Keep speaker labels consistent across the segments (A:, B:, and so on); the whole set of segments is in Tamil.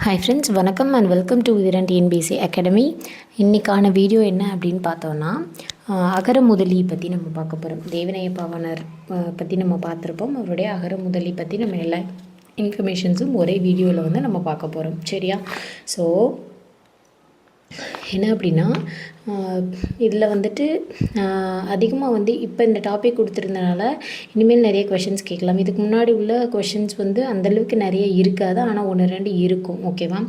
A: ஹாய் ஃப்ரெண்ட்ஸ், வணக்கம் and welcome to Uthiran TNPSC academy. இன்றைக்கான வீடியோ என்ன அப்படின்னு பார்த்தோன்னா, அகர முதலி பற்றி நம்ம பார்க்க போகிறோம். தேவநேய பாவாணர் பற்றி நம்ம பார்த்துருப்போம். அவருடைய அகர முதலி பற்றி நம்ம எல்லா இன்ஃபர்மேஷன்ஸும் ஒரே வீடியோவில் வந்து நம்ம பார்க்க போகிறோம். சரியா? ஸோ என்ன அப்படின்னா, இதில் வந்துட்டு அதிகமாக வந்து இப்போ இந்த டாபிக் கொடுத்துருந்தனால இனிமேல் நிறைய கொஷின்ஸ் கேட்கலாம். இதுக்கு முன்னாடி உள்ள கொஷின்ஸ் வந்து அந்தளவுக்கு நிறைய இருக்காது, ஆனால் 1-2 இருக்கும். ஓகேவா?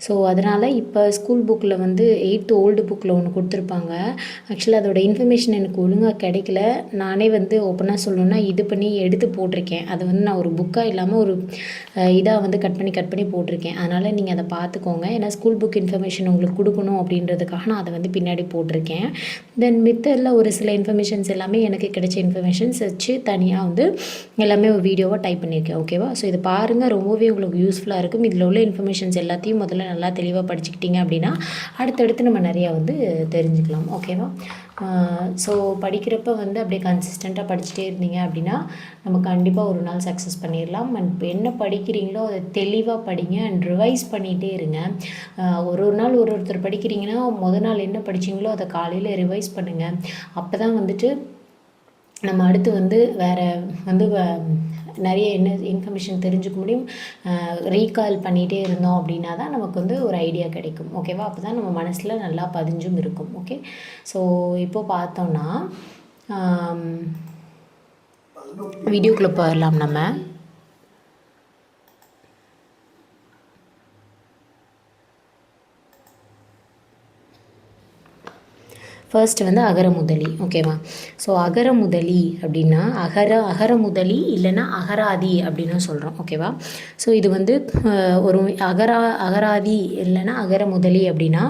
A: ஸோ அதனால் இப்போ ஸ்கூல் புக்கில் வந்து 8th ஓல்டு புக்கில் ஒன்று கொடுத்துருப்பாங்க. ஆக்சுவலாக அதோட இன்ஃபர்மேஷன் எனக்கு ஒழுங்காக கிடைக்கல. நானே வந்து ஓப்பனாக சொல்லணுன்னா இது பண்ணி எடுத்து போட்டிருக்கேன். அதை வந்து நான் ஒரு புக்காக இல்லாமல் ஒரு இதாக வந்து கட் பண்ணி போட்டிருக்கேன். அதனால் நீங்கள் அதை பார்த்துக்கோங்க. ஏன்னா ஸ்கூல் புக் இன்ஃபர்மேஷன் உங்களுக்கு கொடுக்கணும் அப்படின்றதுக்காக நான் அதை வந்து பின்னாடி போட்டிருக்கேன். தென் மித்தரில் ஒரு சில இன்ஃபர்மேஷன்ஸ் எல்லாமே எனக்கு கிடைச்ச இன்ஃபர்மேஷன்ஸ் வச்சு தனியாக வந்து எல்லாமே ஒரு வீடியோவாக டைப் பண்ணியிருக்கேன். ஓகேவா? ஸோ இது பாருங்கள், ரொம்பவே உங்களுக்கு யூஸ்ஃபுல்லாக இருக்கும். இதில் உள்ள இன்ஃபர்மேஷன்ஸ் எல்லாத்தையும் முதல்ல நல்லா தெளிவாக படிச்சுக்கிட்டீங்க அப்படின்னா அடுத்தடுத்து நம்ம நிறையா வந்து தெரிஞ்சுக்கலாம். ஓகேவா? ஸோ படிக்கிறப்ப வந்து அப்படியே கன்சிஸ்டண்ட்டாக படிச்சுட்டே இருந்தீங்க அப்படின்னா நம்ம கண்டிப்பாக ஒரு நாள் சக்ஸஸ் பண்ணிடலாம். அண்ட் இப்போ என்ன படிக்கிறீங்களோ அதை தெளிவாக படிங்க அண்ட் ரிவைஸ் பண்ணிகிட்டே இருங்க. ஒரு நாள் ஒருத்தர் படிக்கிறீங்கன்னா நாள் என்ன படிச்சிங்களோ அதை காலையில் ரிவைஸ் பண்ணுங்கள். அப்போ தான் வந்துட்டு நம்ம அடுத்து வந்து வேறு வந்து நிறைய என்ன இன்ஃபர்மேஷன் தெரிஞ்சுக்க முடியும். ரீகால் பண்ணிகிட்டே இருந்தோம் அப்படின்னா தான் நமக்கு வந்து ஒரு ஐடியா கிடைக்கும். ஓகேவா? அப்போ தான் நம்ம மனசில் நல்லா பதிஞ்சும் இருக்கும். ஓகே, ஸோ இப்போது பார்த்தோன்னா வீடியோக்குள்ளே போயிடலாம். நம்ம ஃபர்ஸ்ட் வந்து அகர முதலி. ஓகேவா? ஸோ அகர முதலி அப்படின்னா அகர முதலி இல்லைன்னா அகராதி அப்படின்னு சொல்கிறோம். ஓகேவா? ஸோ இது வந்து ஒரு அகராதி இல்லைன்னா அகர முதலி அப்படின்னா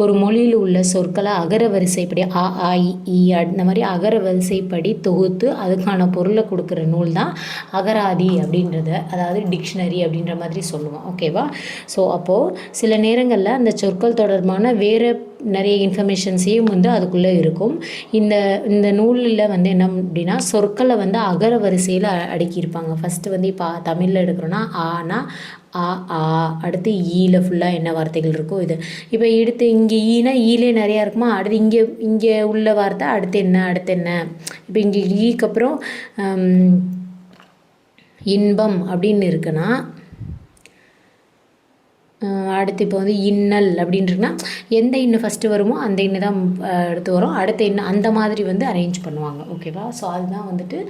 A: ஒரு மொழியில் உள்ள சொற்களை அகர வரிசைப்படி அ ஆ இ அந்த மாதிரி அகர வரிசைப்படி தொகுத்து அதுக்கான பொருளை கொடுக்குற நூல் தான் அகராதி அப்படின்றத, அதாவது டிக்ஷனரி அப்படின்ற மாதிரி சொல்லுவோம். ஓகேவா? ஸோ அப்போது சில நேரங்களில் அந்த சொற்கள் தொடர்பான வேறு நிறைய இன்ஃபர்மேஷன்ஸையும் வந்து அதுக்குள்ளே இருக்கும். இந்த நூலில் வந்து என்ன அப்படின்னா சொற்களை வந்து அகர வரிசையில் அடுக்கியிருப்பாங்க. ஃபஸ்ட்டு வந்து இப்போ தமிழில் எடுக்கிறோன்னா ஆனா ஆ ஆ, அடுத்து ஈல ஃபுல்லாக என்ன வார்த்தைகள் இருக்கோ இது. இப்போ எடுத்து இங்கே ஈனா ஈலே நிறையா இருக்குமா, அடுத்து இங்கே உள்ள வார்த்தை அடுத்து என்ன. இப்போ இங்கே ஈக்கு அப்புறம் இன்பம் அப்படின்னு இருக்குன்னா அடுத்து இப்போ வந்து இன்னல் அப்படின்றதுனா எந்த இன்னும் ஃபஸ்ட்டு வருமோ அந்த இன்னு தான் எடுத்து வரும். அடுத்த இன்னும் அந்த மாதிரி வந்து அரேஞ்ச் பண்ணுவாங்க. ஓகேவா? ஸோ அதுதான் வந்துட்டு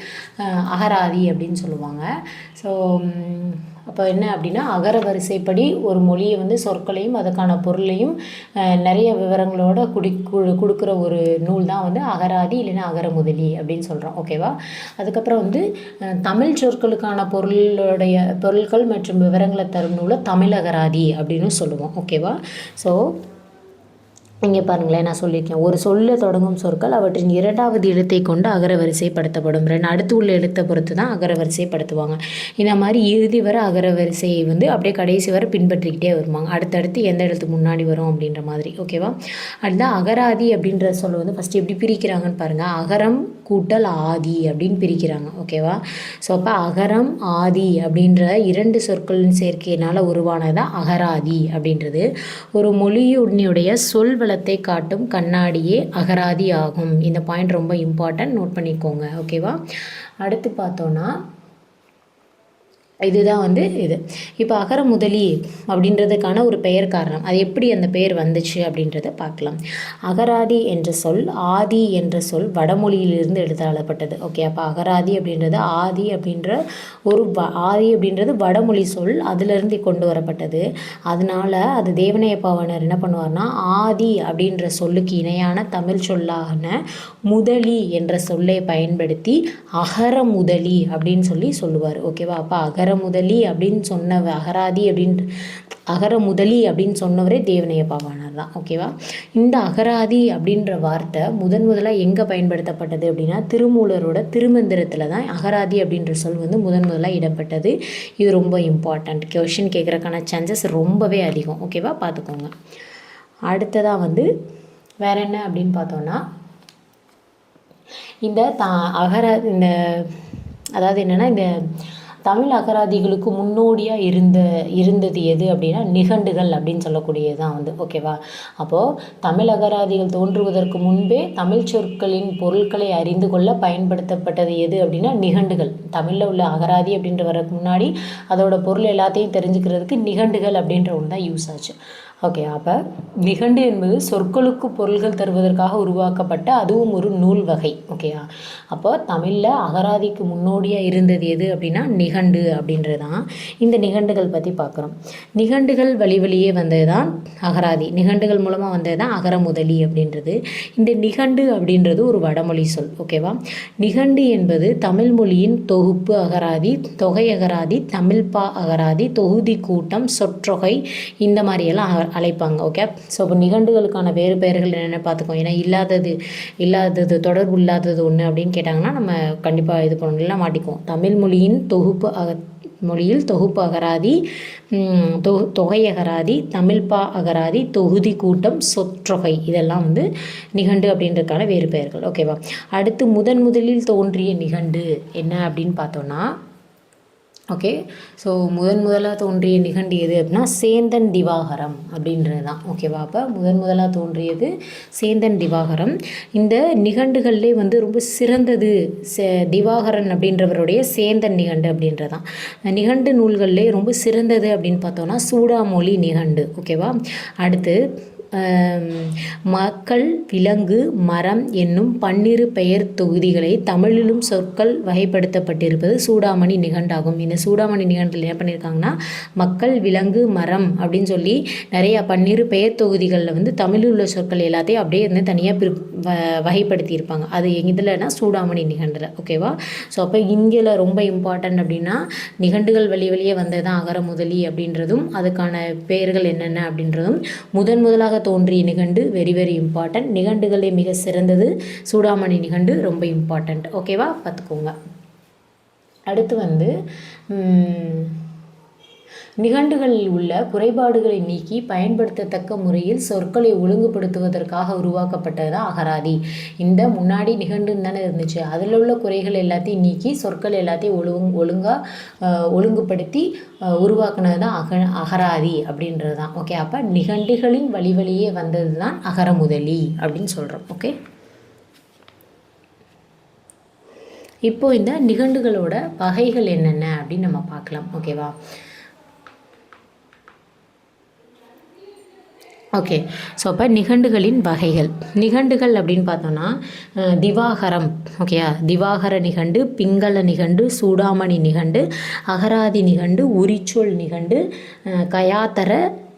A: அகராதி அப்படின்னு சொல்லுவாங்க. ஸோ அப்போ என்ன அப்படின்னா அகர வரிசைப்படி ஒரு மொழியை வந்து சொற்களையும் அதுக்கான பொருளையும் நிறைய விவரங்களோட கொடுக்குற ஒரு நூல் தான் வந்து அகராதி இல்லைன்னா அகர முதலி அப்படின்னு சொல்கிறோம். ஓகேவா? அதுக்கப்புறம் வந்து தமிழ் சொற்களுக்கான பொருட்கள் மற்றும் விவரங்களை தரும் நூலை தமிழ் அகராதி அப்படின்னு சொல்லுவோம். ஓகேவா? ஸோ இங்கே பாருங்களேன், நான் சொல்லியிருக்கேன், ஒரு சொல்ல தொடங்கும் சொற்கள் அவற்றின் 2வது எழுத்தை கொண்டு அகரவரிசைப்படுத்தப்படும். அடுத்து உள்ள எழுத்தை பொறுத்து தான் அகரவரிசைப்படுத்துவாங்க. இந்த மாதிரி இறுதி வர அகரவரிசையை வந்து அப்படியே கடைசி வரை பின்பற்றிக்கிட்டே வருவாங்க. அடுத்தடுத்து எந்த எழுத்து முன்னாடி வரும் அப்படின்ற மாதிரி. ஓகேவா? அதுதான் அகராதி அப்படின்ற சொல் வந்து ஃபஸ்ட்டு எப்படி பிரிக்கிறாங்கன்னு பாருங்கள். அகரம் கூட்டல் ஆதி அப்படின்னு பிரிக்கிறாங்க. ஓகேவா? ஸோ அப்போ அகரம் ஆதி அப்படின்ற 2 சொற்களின் சேர்க்கையினால் உருவானதான் அகராதி அப்படின்றது. ஒரு மொழியுடைய சொல் வளத்தை காட்டும் கண்ணாடியே அகராதி ஆகும். இந்த பாயிண்ட் ரொம்ப இம்பார்ட்டன்ட், நோட் பண்ணிக்கோங்க. ஓகேவா? அடுத்து பார்த்தோன்னா இதுதான் வந்து இது. இப்போ அகர முதலி அப்படின்றதுக்கான ஒரு பெயர் காரணம், அது எப்படி அந்த பெயர் வந்துச்சு அப்படின்றத பார்க்கலாம். அகராதி என்ற சொல் ஆதி என்ற சொல் வடமொழியிலிருந்து எடுத்தாளப்பட்டது. ஓகே, அப்போ அகராதி அப்படின்றது ஆதி அப்படின்றது வடமொழி சொல், அதிலிருந்து கொண்டு வரப்பட்டது. அதனால அது தேவநேய பாவாணர் என்ன பண்ணுவார்னா ஆதி அப்படின்ற சொல்லுக்கு இணையான தமிழ் சொல்லான முதலி என்ற சொல்லை பயன்படுத்தி அகர முதலி அப்படின்னு சொல்லுவார். ஓகேவா? அப்போ அகர முதலி அப்படின்னு அகர முதலி அப்படின்னு சொன்னவரே தேவநேய பாவாணர் தான். ஓகேவா? இந்த அகராதி அப்படின்ற வார்த்தை முதலாக எங்கே பயன்படுத்தப்பட்டது அப்படின்னா திருமூலரோட திருமந்திரத்தில் தான் அகராதி அப்படின்ற சொல் வந்து முதலாக இடம்பெற்றது. இது ரொம்ப இம்பார்ட்டண்ட், கொஷின் கேட்குறதுக்கான சான்சஸ் ரொம்பவே அதிகம். ஓகேவா? பார்த்துக்கோங்க. அடுத்ததாக வந்து வேற என்ன அப்படின்னு பார்த்தோன்னா அதாவது என்னென்னா இந்த தமிழ் அகராதிகளுக்கு முன்னோடியாக இருந்தது எது அப்படின்னா நிகண்டுகள் அப்படின்னு சொல்லக்கூடியது தான் வந்து. ஓகேவா? அப்போது தமிழ் அகராதிகள் தோன்றுவதற்கு முன்பே தமிழ் சொற்களின் பொருட்களை அறிந்து கொள்ள பயன்படுத்தப்பட்டது எது அப்படின்னா நிகண்டுகள். தமிழில் உள்ள அகராதி அப்படின்ற வரக்கு முன்னாடி அதோட பொருள் எல்லாத்தையும் தெரிஞ்சுக்கிறதுக்கு நிகண்டுகள் அப்படின்ற ஒன்று தான் யூஸ் ஆச்சு. ஓகே, அப்போ நிகண்டு என்பது சொற்களுக்கு பொருள்கள் தருவதற்காக உருவாக்கப்பட்ட அதுவும் ஒரு நூல் வகை. ஓகேயா? அப்போ தமிழில் அகராதிக்கு முன்னோடியாக இருந்தது எது அப்படின்னா நிகண்டு அப்படின்றது தான். இந்த நிகண்டுகள் பற்றி பார்க்குறோம். நிகண்டுகள் வழியே வந்தது தான் அகராதி. நிகண்டுகள் மூலமாக வந்தது தான் அகரமுதலி அப்படின்றது. இந்த நிகண்டு அப்படின்றது ஒரு வடமொழி சொல். ஓகேவா? நிகண்டு என்பது தமிழ் மொழியின் தொகுப்பு அகராதி, தொகை அகராதி, தமிழ்பா அகராதி, தொகுதி கூட்டம், சொற்றொகை, இந்த மாதிரியெல்லாம் அழைப்பாங்க. ஓகே, ஸோ இப்போ நிகண்டுகளுக்கான வேறு பெயர்கள் என்னென்ன பார்த்துக்கோம். ஏன்னா இல்லாதது தொடர்பு இல்லாதது ஒன்று அப்படின்னு கேட்டாங்கன்னா நம்ம கண்டிப்பாக இது பண்ணலாம், மாட்டிக்குவோம். தமிழ் மொழியின் தொகுப்பு அகராதி, தொகை அகராதி, தமிழ்பா அகராதி, தொகுதி கூட்டம், சொற்றொகை, இதெல்லாம் வந்து நிகண்டு அப்படின்றதுக்கான வேறு பெயர்கள். ஓகேவா? அடுத்து முதலில் தோன்றிய நிகண்டு என்ன அப்படின்னு பார்த்தோன்னா, ஓகே, ஸோ முதலாக தோன்றிய நிகண்டு எது அப்படின்னா சேந்தன் திவாகரம் அப்படின்றது தான். ஓகேவா? அப்போ முதலாக தோன்றியது சேந்தன் திவாகரம். இந்த நிகண்டுகள்லே வந்து ரொம்ப சிறந்தது திவாகரன் அப்படின்றவருடைய சேந்தன் நிகண்டு அப்படின்றதான். நிகண்டு நூல்கள்லே ரொம்ப சிறந்தது அப்படின்னு பார்த்தோன்னா சூடாமொழி நிகண்டு. ஓகேவா? அடுத்து மக்கள், விலங்கு, மரம் என்னும் 12 பெயர் தொகுதிகளை தமிழிலும் சொற்கள் வகைப்படுத்தப்பட்டிருப்பது சூடாமணி நிகண்டாகும். இந்த சூடாமணி நிகண்டில் என்ன பண்ணியிருக்காங்கன்னா மக்கள், விலங்கு, மரம் அப்படின்னு சொல்லி நிறையா 12 பெயர் தொகுதிகளில் வந்து தமிழில் உள்ள சொற்கள் எல்லாத்தையும் அப்படியே வந்து தனியாக வகைப்படுத்தியிருப்பாங்க. அது எதுலன்னா சூடாமணி நிகண்டில். ஓகேவா? ஸோ அப்போ இங்கே ரொம்ப இம்பார்ட்டன்ட் அப்படின்னா நிகண்டுகள் வழியே வந்தது தான் அகரமுதலி அப்படின்றதும், அதுக்கான பெயர்கள் என்னென்ன அப்படின்றதும், முதலாக தோன்றிய நிகண்டு வெரி இம்பார்ட்டன்ட். நிகண்டுகளே மிக சிறந்தது சூடாமணி நிகண்டு, ரொம்ப இம்பார்ட்டன்ட். ஓகேவா? பார்த்துக்கோங்க. அடுத்து வந்து நிகண்டுகளில் உள்ள குறைபாடுகளை நீக்கி பயன்படுத்தத்தக்க முறையில் சொற்களை ஒழுங்குபடுத்துவதற்காக உருவாக்கப்பட்டது தான் அகராதி. இந்த முன்னாடி நிகண்டுன்னு தானே இருந்துச்சு, அதில் உள்ள குறைகள் எல்லாத்தையும் நீக்கி சொற்கள் எல்லாத்தையும் ஒழுங்குபடுத்தி உருவாக்குனது தான் அகராதி அப்படின்றது தான். ஓகே, அப்போ நிகண்டுகளின் வழியே வந்தது தான் அகரமுதலி அப்படின்னு சொல்கிறோம். ஓகே, இப்போது இந்த நிகண்டுகளோட வகைகள் என்னென்ன அப்படின்னு நம்ம பார்க்கலாம். ஓகேவா? ஓகே, ஸோ அப்போ நிகண்டுகளின் வகைகள். நிகண்டுகள் அப்படின்னு பார்த்தோன்னா திவாகரம். ஓகேயா? திவாகர நிகண்டு, பிங்கள நிகண்டு, சூடாமணி நிகண்டு, அகராதி நிகண்டு, உரிச்சொல் நிகண்டு, கயாத்தர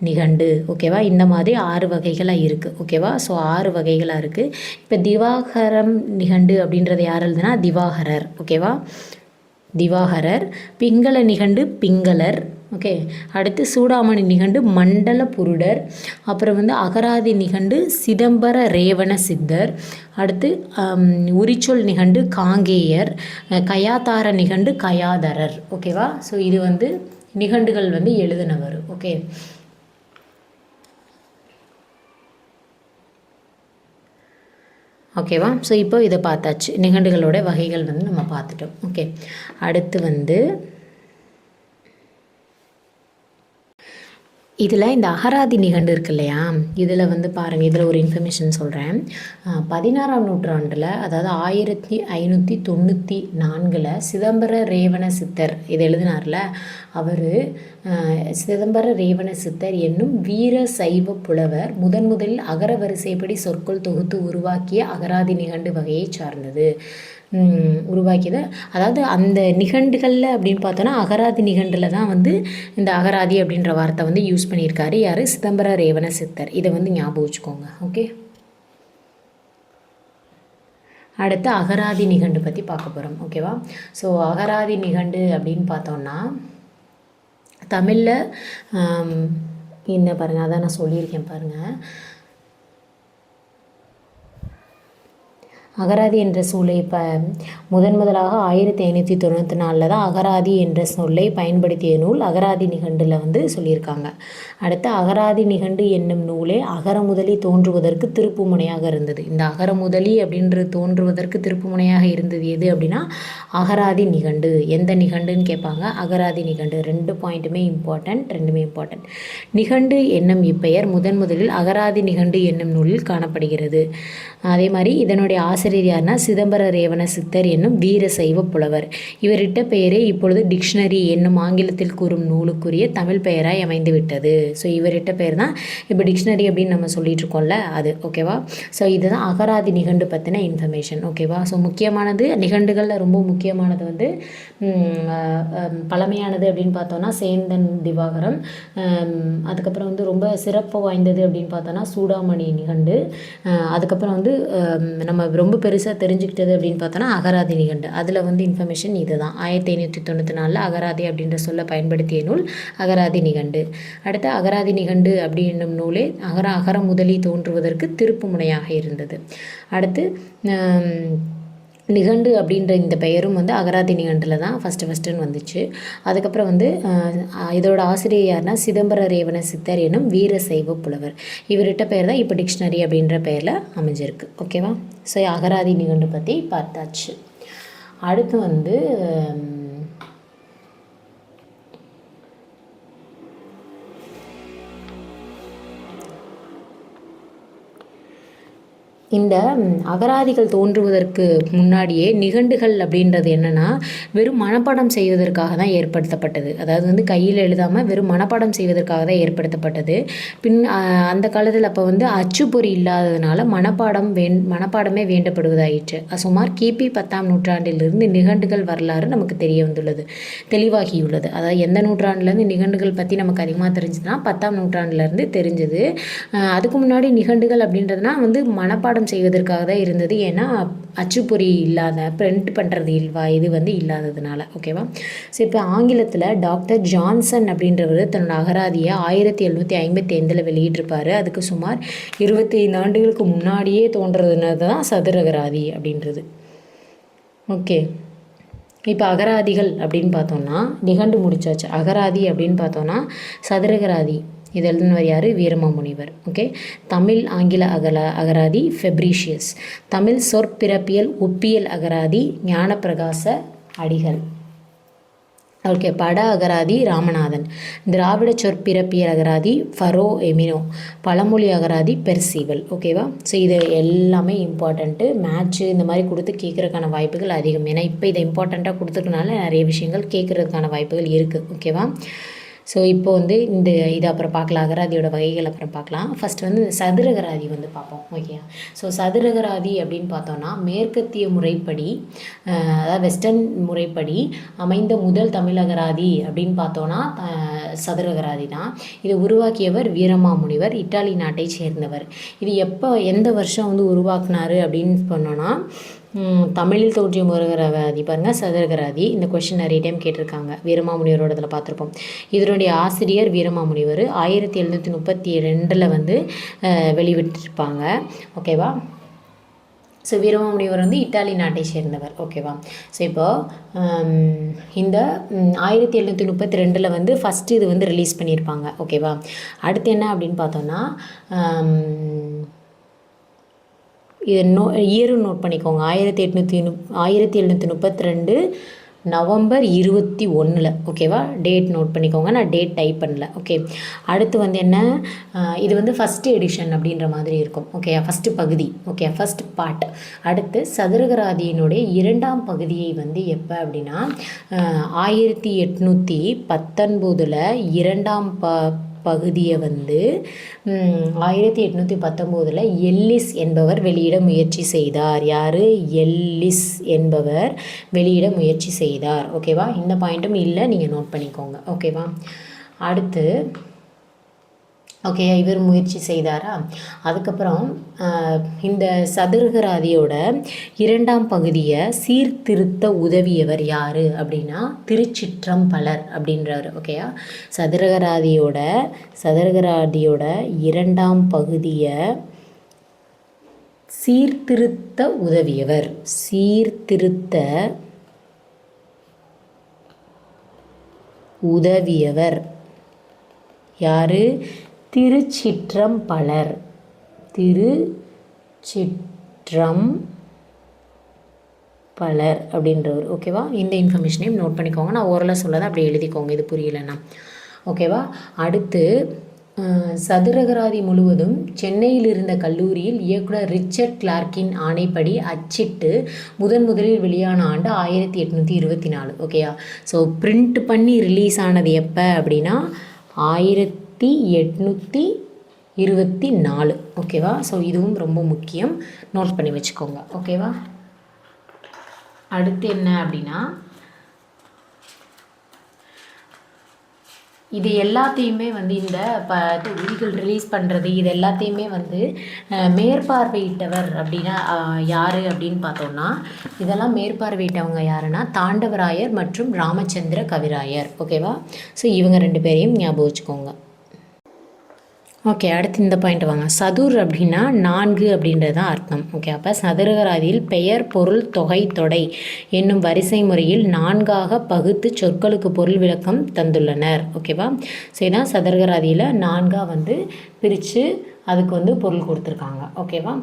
A: நிகண்டு. ஓகேவா? இந்த மாதிரி 6 வகைகளாக இருக்குது. ஓகேவா? ஸோ 6 வகைகளாக இருக்குது. இப்போ திவாகரம் நிகண்டு அப்படின்றது யார் எழுதுனா திவாகரர். ஓகேவா? திவாகரர். பிங்கள நிகண்டு பிங்களர். ஓகே, அடுத்து சூடாமணி நிகண்டு மண்டல புருடர். அப்புறம் வந்து அகராதி நிகண்டு சிதம்பர ரேவண சித்தர். அடுத்து உரிச்சொல் நிகண்டு காங்கேயர். கயாத்தார நிகண்டு கயாதரர். ஓகேவா? ஸோ இது வந்து நிகண்டுகள் வந்து எழுதினவர். ஓகே, ஓகேவா? ஸோ இப்போ இதை பார்த்தாச்சு, நிகண்டுகளோட வகைகள் வந்து நம்ம பார்த்துட்டோம். ஓகே, அடுத்து வந்து இதில் இந்த அகராதி நிகண்டு இருக்கு இல்லையா, இதில் வந்து பாருங்கள், இதில் ஒரு இன்ஃபர்மேஷன் சொல்கிறேன். 16ஆம் நூற்றாண்டில், அதாவது 1594 சிதம்பர ரேவண சித்தர் இது எழுதினார்ல, அவர் சிதம்பர ரேவண சித்தர் என்னும் வீர சைவ புலவர் முதலில் அகர வரிசைப்படி சொற்கள் தொகுத்து உருவாக்கிய அகராதி நிகண்டு வகையை சார்ந்தது. உருவாக்கியது. அதாவது அந்த நிகண்டுகளில் அப்படின்னு பார்த்தோன்னா அகராதி நிகண்டில் தான் வந்து இந்த அகராதி அப்படின்ற வார்த்தை வந்து யூஸ் பண்ணியிருக்காரு. யார்? சிதம்பர ரேவண சித்தர். இதை வந்து ஞாபகம் வச்சுக்கோங்க. ஓகே, அடுத்து அகராதி நிகண்டு பற்றி பார்க்க போகிறோம். ஓகேவா? ஸோ அகராதி நிகண்டு அப்படின்னு பார்த்தோன்னா தமிழில் என்ன பாருங்கள், அதான் நான் சொல்லியிருக்கேன் பாருங்கள். அகராதி என்ற சொல்லை முதலாக 1594 தான் அகராதி என்ற சொல்லை பயன்படுத்திய நூல் அகராதி நிகண்டில் வந்து சொல்லியிருக்காங்க. அடுத்து அகராதி நிகண்டு என்னும் நூலே அகரமுதலி தோன்றுவதற்கு திருப்புமுனையாக இருந்தது. இந்த அகரமுதலி அப்படின்றது தோன்றுவதற்கு திருப்புமுனையாக இருந்தது எது அப்படின்னா அகராதி நிகண்டு. எந்த நிகண்டுன்னு கேட்பாங்க, அகராதி நிகண்டு. 2 பாயிண்ட்டுமே ரெண்டுமே இம்பார்ட்டன்ட். நிகண்டு என்னும் இப்பெயர் முதலில் அகராதி நிகண்டு என்னும் நூலில் காணப்படுகிறது. அதே மாதிரி இதனுடைய ஆசிரியர் யாருன்னா சிதம்பர ரேவண சித்தர் என்னும் வீர சைவ புலவர். இவரிட்ட பெயரே இப்பொழுது டிக்ஷனரி என்னும் ஆங்கிலத்தில் கூறும் நூலுக்குரிய தமிழ் பெயராய் அமைந்து விட்டது. ஸோ இவரிட்ட பெயர் தான் இப்போ டிக்ஷனரி அப்படின்னு நம்ம சொல்லிட்டு இருக்கோம்ல அது. ஓகேவா? ஸோ இதுதான் அகராதி நிகண்டு பற்றின இன்ஃபர்மேஷன். ஓகேவா? ஸோ முக்கியமானது நிகண்டுகளில் ரொம்ப முக்கியமானது வந்து பழமையானது அப்படின்னு பார்த்தோன்னா சேந்தன் திவாகரம். அதுக்கப்புறம் வந்து ரொம்ப சிறப்பு வாய்ந்தது அப்படின்னு பார்த்தோன்னா சூடாமணி நிகண்டு. அதுக்கப்புறம் வந்து நம்ம ரொம்ப பெருசாக தெரிஞ்சுக்கிட்டது அப்படின்னு பார்த்தோன்னா அகராதி நிகண்டு. அதில் வந்து இன்ஃபர்மேஷன் இது தான். 1594 அகராதி அப்படின்ற சொல்ல பயன்படுத்திய நூல் அகராதி நிகண்டு. அடுத்து அகராதி நிகண்டு அப்படி என்னும் நூலே அகர முதலி தோன்றுவதற்கு திருப்பு முனையாக இருந்தது. அடுத்து நிகண்டு அப்படின்ற இந்த பெயரும் வந்து அகராதி நிகண்டில் தான் ஃபஸ்ட்டுன்னு வந்துச்சு. அதுக்கப்புறம் வந்து இதோட ஆசிரியர் யாருன்னா சிதம்பர ரேவண சித்தர் என்னும் வீர சைவ புலவர். இவர்கிட்ட பெயர் தான் இப்போ டிக்ஷனரி அப்படின்ற பெயரில் அமைஞ்சிருக்கு. ஓகேவா? ஸோ அகராதி நிகண்டு பற்றி பார்த்தாச்சு. அடுத்து வந்து இந்த அகராதிகள் தோன்றுவதற்கு முன்னாடியே நிகண்டுகள் அப்படின்றது என்னென்னா வெறும் மனப்பாடம் செய்வதற்காக தான் ஏற்படுத்தப்பட்டது. அதாவது வந்து கையில் எழுதாமல் வெறும் மனப்பாடம் செய்வதற்காக தான் ஏற்படுத்தப்பட்டது. அந்த காலத்தில் அப்போ வந்து அச்சுப்பொறி இல்லாததுனால மனப்பாடமே வேண்டப்படுவதாயிற்று. சுமார் கிபி 10ஆம் நூற்றாண்டிலிருந்து நிகண்டுகள் வரலாறு நமக்கு தெளிவாகியுள்ளது. அதாவது எந்த நூற்றாண்டுலேருந்து நிகண்டுகள் பற்றி நமக்கு அதிகமாக தெரிஞ்சதுன்னா 10ஆம் நூற்றாண்டுலேருந்து தெரிஞ்சது. அதுக்கு முன்னாடி நிகண்டுகள் அப்படின்றதுனா வந்து மனப்பாடம் செய்வதற்காக தான் இருந்தது. ஏன்னா அச்சுப்பொறி இல்லாத பிரிண்ட் பண்ணுறது இது வந்து இல்லாததுனால. ஓகேவா? ஸோ இப்போ ஆங்கிலத்தில் டாக்டர் ஜான்சன் அப்படின்றவர் தன்னோட அகராதியை 1755 வெளியிட்டிருப்பார். அதுக்கு சுமார் 25 ஆண்டுகளுக்கு முன்னாடியே தோன்றதுனால தான் சதுரகராதி அப்படின்றது. ஓகே, இப்போ அகராதிகள் அப்படின்னு பார்த்தோம்னா நிகண்டு முடிச்சாச்சு. அகராதி அப்படின்னு பார்த்தோம்னா சதுரகராதி இது எழுதினவர் யார்? வீரமாமுனிவர். ஓகே, தமிழ் ஆங்கில அகராதி ஃபெப்ரீஷியஸ். தமிழ் சொற்பிறப்பியல் ஒப்பியல் அகராதி ஞானப்பிரகாச அடிகள். ஓகே, பட அகராதி ராமநாதன். திராவிட சொற்பிறப்பியல் அகராதி ஃபரோ எமினோ. பழமொழி அகராதி பெர்சிவல். ஓகேவா? ஸோ இது எல்லாமே இம்பார்ட்டண்ட்டு. மேட்ச்சு இந்த மாதிரி கொடுத்து கேட்குறதுக்கான வாய்ப்புகள் அதிகம். ஏன்னா இப்போ இதை இம்பார்ட்டண்ட்டாக கொடுத்துருக்கனால நிறைய விஷயங்கள் கேட்குறதுக்கான வாய்ப்புகள் இருக்குது. ஓகேவா? ஸோ இப்போ வந்து இது அப்புறம் பார்க்கலாம். அகராதியோட வகைகள் அப்புறம் பார்க்கலாம். ஃபஸ்ட்டு வந்து சதுரகராதி வந்து பார்ப்போம். ஓகே, ஸோ சதுரகராதி அப்படின்னு பார்த்தோன்னா மேற்கத்திய முறைப்படி, அதாவது வெஸ்டர்ன் முறைப்படி அமைந்த முதல் தமிழ் அகராதி அப்படின்னு பார்த்தோன்னா சதுரகராதி தான். இதை உருவாக்கியவர் வீரமாமுனிவர், இத்தாலி நாட்டை சேர்ந்தவர். இது எந்த வருஷம் வந்து உருவாக்குனாரு அப்படின்னு சொன்னோன்னா தமிழில் தோன்றிய முருகராதி பாருங்கள் சதுரகராதி. இந்த கொஸ்டின் நிறைய டைம் கேட்டிருக்காங்க. வீரமாமுனிவரோட இதில் பார்த்துருப்போம். இதனுடைய ஆசிரியர் வீரமாமுனிவர் 1732 வந்து வெளிவிட்டிருப்பாங்க. ஓகேவா? ஸோ வீரமாமுனிவர் வந்து இத்தாலி நாட்டை சேர்ந்தவர். ஓகேவா? ஸோ இப்போது இந்த 1732 வந்து ஃபஸ்ட்டு இது வந்து ரிலீஸ் பண்ணியிருப்பாங்க. ஓகேவா? அடுத்து என்ன அப்படின்னு பார்த்தோன்னா இது இயரும் நோட் பண்ணிக்கோங்க. 1732 நவம்பர் 21. ஓகேவா? டேட் நோட் பண்ணிக்கோங்க. நான் டேட் டைப் பண்ணல. ஓகே, அடுத்து வந்து என்ன, இது வந்து ஃபஸ்ட்டு எடிஷன் அப்படின்ற மாதிரி இருக்கும். ஓகே, ஃபஸ்ட்டு பகுதி. Okay, first part. அடுத்து சதுரகராதியினுடைய 2ஆம் பகுதியை வந்து எப்போ அப்படின்னா 1819 2ஆம் பகுதியை வந்து 1819 எல்லிஸ் என்பவர் வெளியிட முயற்சி செய்தார். யார்? எல்லிஸ் என்பவர் வெளியிட முயற்சி செய்தார். ஓகேவா? இந்த பாயிண்ட்டும் இல்லை, நீங்கள் நோட் பண்ணிக்கோங்க. ஓகேவா? அடுத்து ஓகே, இவர் முயற்சி செய்தாரா? அதுக்கப்புறம் இந்த சதுரகராதியோட 2ஆம் பகுதியை சீர்திருத்த உதவியவர் யார் அப்படின்னா திருச்சிற்றம்பலர் அப்படின்றவர். ஓகேயா? சதுரகராதியோட 2ஆம் பகுதியை சீர்திருத்த உதவியவர். சீர்திருத்த உதவியவர் யாரு? திருச்சிற்றம்பலர். திருச்சிற்றம்பலர் அப்படின்றவர். ஓகேவா? இந்த இன்ஃபர்மேஷனையும் நோட் பண்ணிக்கோங்க. நான் ஓரலாக சொல்லதை அப்படி எழுதிக்கோங்க இது புரியலைன்னா. ஓகேவா? அடுத்து சதுரகராதி முழுவதும் சென்னையில் இருந்த கல்லூரியில் இயக்குனர் ரிச்சர்ட் கிளார்க்கின் ஆணைப்படி அச்சிட்டு முதலில் வெளியான ஆண்டு 1824. ஓகேயா? ஸோ பிரிண்ட் பண்ணி ரிலீஸ் ஆனது எப்போ அப்படின்னா 1824. ஓகேவா? ஸோ இதுவும் ரொம்ப முக்கியம், நோட் பண்ணி வச்சுக்கோங்க. ஓகேவா? அடுத்து என்ன அப்படின்னா, இது எல்லாத்தையுமே வந்து இந்த விதிகள் ரிலீஸ் பண்ணுறது இது எல்லாத்தையுமே வந்து மேற்பார்வையிட்டவர் அப்படின்னா யார் அப்படின்னு பார்த்தோம்னா, இதெல்லாம் மேற்பார்வையிட்டவங்க யாருன்னா தாண்டவராயர் மற்றும் ராமச்சந்திர கவிராயர். ஓகேவா? ஸோ இவங்க 2 பேரையும் ஞாபகம் வச்சுக்கோங்க. ஓகே, அடுத்து இந்த பாயிண்ட் வாங்க. சதுர் அப்படின்னா 4 அப்படின்றது தான் அர்த்தம். ஓகே, அப்போ சதுரகராதியில் பெயர் பொருள் தொகை தொடை என்னும் வரிசை முறையில் 4ஆக பகுத்து சொற்களுக்கு பொருள் விளக்கம் தந்துள்ளனர். ஓகேவா? ஸோ இதான் சதுரகராதியில் 4ஆக வந்து பிரித்து அதுக்கு வந்து பொருள் கொடுத்துருக்காங்க. ஓகேவா?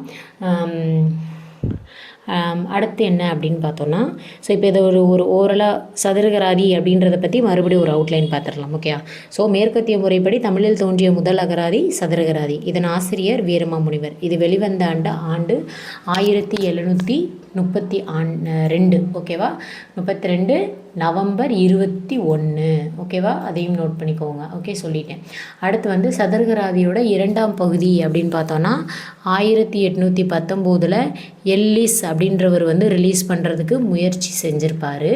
A: அடுத்து என்ன அப்படின்னு பார்த்தோன்னா, ஸோ இப்போ இதை ஒரு ஓரலாக சதுரகராதி அப்படின்றத பற்றி மறுபடியும் ஒரு அவுட்லைன் பார்த்துடலாம். ஓகே, ஸோ மேற்கத்திய முறைப்படி தமிழில் தோன்றிய முதல் அகராதி சதுரகராதி. இதன் ஆசிரியர் வீரமாமுனிவர். இது வெளிவந்த ஆண்டு 1732. ஓகேவா? 32 நவம்பர் 21. ஓகேவா? அதையும் நோட் பண்ணிக்கோங்க. ஓகே, சொல்லிட்டேன். அடுத்து வந்து சதுரகராதியோட 2ஆம் பகுதி அப்படின்னு பார்த்தோன்னா 1819 எல்லிஸ் அப்படின்றவர் வந்து ரிலீஸ் பண்ணுறதுக்கு முயற்சி செஞ்சுருப்பார்.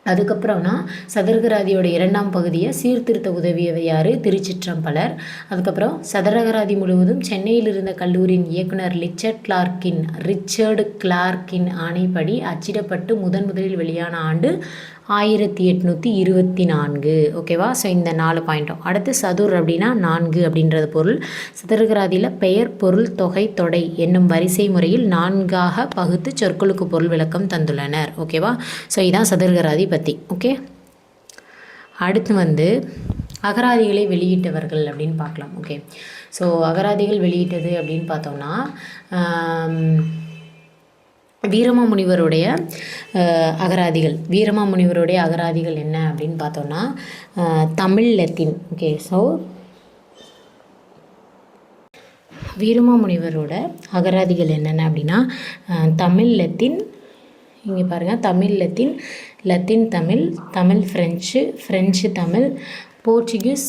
A: அதுக்கப்புறம்னா சதுரகராதியோட 2ஆம் பகுதியை சீர்திருத்த உதவியவர் யார்? திருச்சிற்றம்பலர். அதுக்கப்புறம் சதுரகராதி முழுவதும் சென்னையில் இருந்த கல்லூரியின் இயக்குனர் ரிச்சர்டு கிளார்க்கின் ஆணைப்படி அச்சிடப்பட்டு முதலில் வெளியான ஆண்டு 1824. ஓகேவா? ஸோ இந்த 4 பாயிண்ட்டும். அடுத்து சதுர் அப்படின்னா 4 அப்படின்றது பொருள். சதுரகராதியில் பெயர் பொருள் தொகை தொடை என்னும் வரிசை முறையில் 4ஆக பகுத்து சொற்களுக்கு பொருள் விளக்கம் தந்துள்ளனர். ஓகேவா? ஸோ இதான் சதுரகராதி பற்றி. ஓகே, அடுத்து வந்து அகராதிகளை வெளியிட்டவர்கள் அப்படின்னு பார்க்கலாம். ஓகே, ஸோ அகராதிகள் வெளியிட்டது அப்படின்னு பார்த்தோம்னா வீரமாமுனிவருடைய அகராதிகள் என்ன அப்படின்னு பார்த்தோம்னா தமிழ் லத்தீன். ஓகே, ஸோ வீரமாமுனிவரோட அகராதிகள் என்னென்ன அப்படின்னா தமிழ் லத்தீன், இங்கே பாருங்கள், Tamil Latin, Latin Tamil, Tamil French, French Tamil, Portuguese